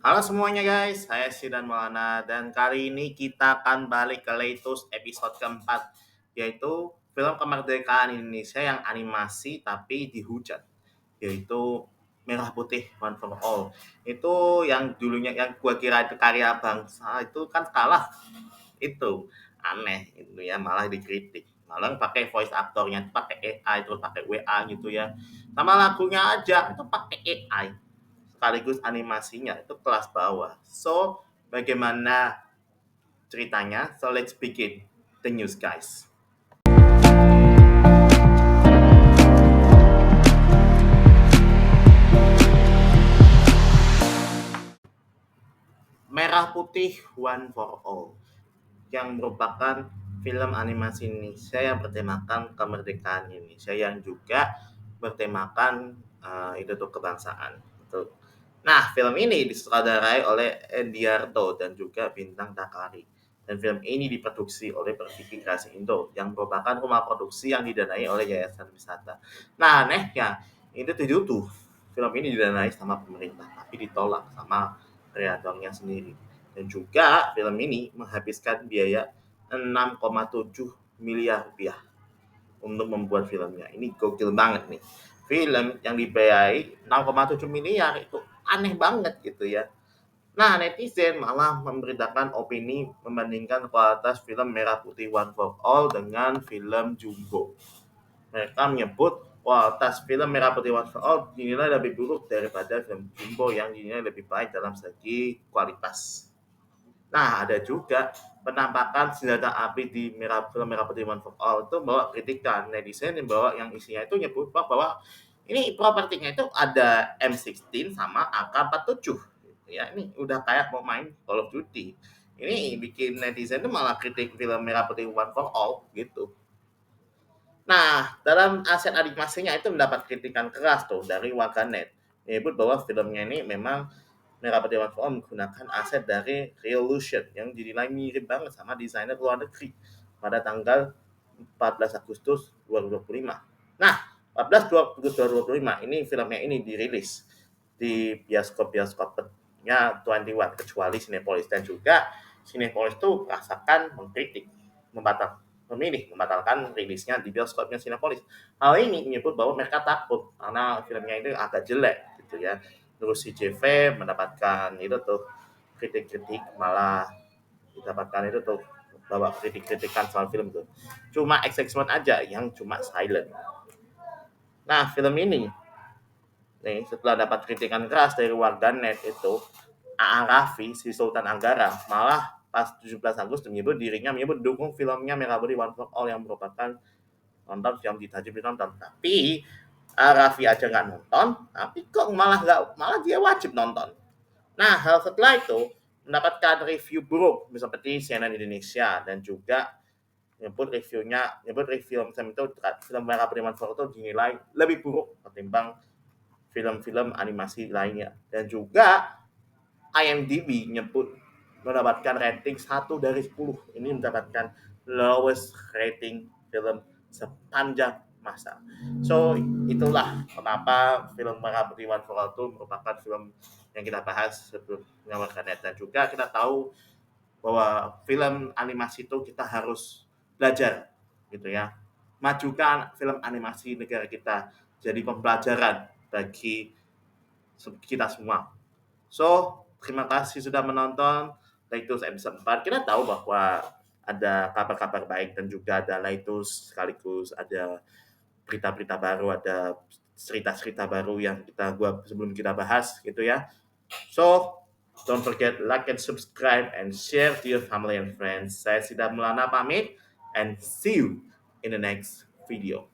Halo semuanya guys, saya Sidan Maulana dan kali ini kita akan balik ke latest episode keempat, yaitu film kemerdekaan Indonesia yang animasi tapi dihujat, yaitu Merah Putih One for All. Itu yang dulunya yang gua kira itu karya bangsa itu kan kalah, itu aneh itu ya, malah dikritik, malah pakai voice aktornya itu pakai AI terus pakai WA gitu ya, sama lagunya aja itu pakai AI sekaligus animasinya itu kelas bawah. So, bagaimana ceritanya? So, let's begin the news, guys. Merah Putih One for All yang merupakan film animasi Indonesia yang bertemakan kemerdekaan Indonesia yang juga bertemakan itu tuh kebangsaan. Betul. Nah, film ini disutradarai oleh Endiarto dan juga Bintang Takari. Dan film ini diproduksi oleh Persiki Kreasi Indo yang merupakan rumah produksi yang didanai oleh Yayasan Wisata. Nah, anehnya itu tuh film ini didanai sama pemerintah, tapi ditolak sama kreatornya sendiri. Dan juga film ini menghabiskan biaya 6,7 miliar rupiah untuk membuat filmnya. Ini gokil banget nih. Film yang dibiayai 6,7 miliar itu aneh banget gitu ya. Nah, netizen malah memberitakan opini membandingkan kualitas film Merah Putih One for All dengan film Jumbo. Mereka menyebut kualitas film Merah Putih One for All dinilai lebih buruk daripada film Jumbo yang dinilai lebih baik dalam segi kualitas. Nah, ada juga penampakan senjata api di film Merah Putih One for All itu bawa kritikan netizen yang bawa yang isinya itu nyebut bahwa ini propertinya itu ada M16 sama AK-47 gitu ya. Ini udah kayak mau main Call of Duty. Ini bikin netizen itu malah kritik film Merah Putih One for All gitu. Nah, dalam aset animasinya itu mendapat kritikan keras tuh dari warganet. Menyebut bahwa filmnya ini memang Merah Putih One for All menggunakan aset dari Revolution yang dinilai mirip banget sama desainer luar negeri pada tanggal 14 Agustus 2025. Nah, 14 Agustus 2025 ini filmnya ini dirilis di bioskop-bioskopnya 21 kecuali Cinepolis, dan juga Cinepolis tuh rasakan mengkritik, membatalkan rilisnya di bioskopnya Cinepolis. Hal ini menyebut bahwa mereka takut karena filmnya ini agak jelek gitu ya. Terus si JV mendapatkan itu tuh kritik-kritik, malah mendapatkan itu tuh bahwa kritik-kritikan soal film tuh. Cuma X-Men aja yang cuma silent. Nah, film ini nih setelah dapat kritikan keras dari warganet itu, AA Raffi, si Sultan Anggara, malah pas 17 Agustus menyebut dukung filmnya Merah Putih One for All yang merupakan nonton yang ditajib ditonton. Tapi Raffi aja nggak nonton, tapi kok malah dia wajib nonton. Nah, hal setelah itu mendapatkan review buruk seperti CNN Indonesia, dan juga nyebut review film itu film Merah Putih One for All itu dinilai lebih buruk ketimbang film-film animasi lainnya. Dan juga IMDb nyebut mendapatkan rating 1/10. Ini mendapatkan lowest rating film sepanjang masa. So, itulah kenapa film Merah Putih One for All itu merupakan film yang kita bahas sebelumnya warganet. Dan juga kita tahu bahwa film animasi itu kita harus belajar gitu ya. Majukan film animasi negara kita jadi pembelajaran bagi kita semua. So, terima kasih sudah menonton Laitus episode 4. Kita tahu bahwa ada kabar-kabar baik dan juga ada Laitus, sekaligus ada berita-berita baru, ada cerita-cerita baru yang sebelum kita bahas gitu ya. So, don't forget like and subscribe and share to your family and friends. Saya Sidat Mulana pamit and see you in the next video.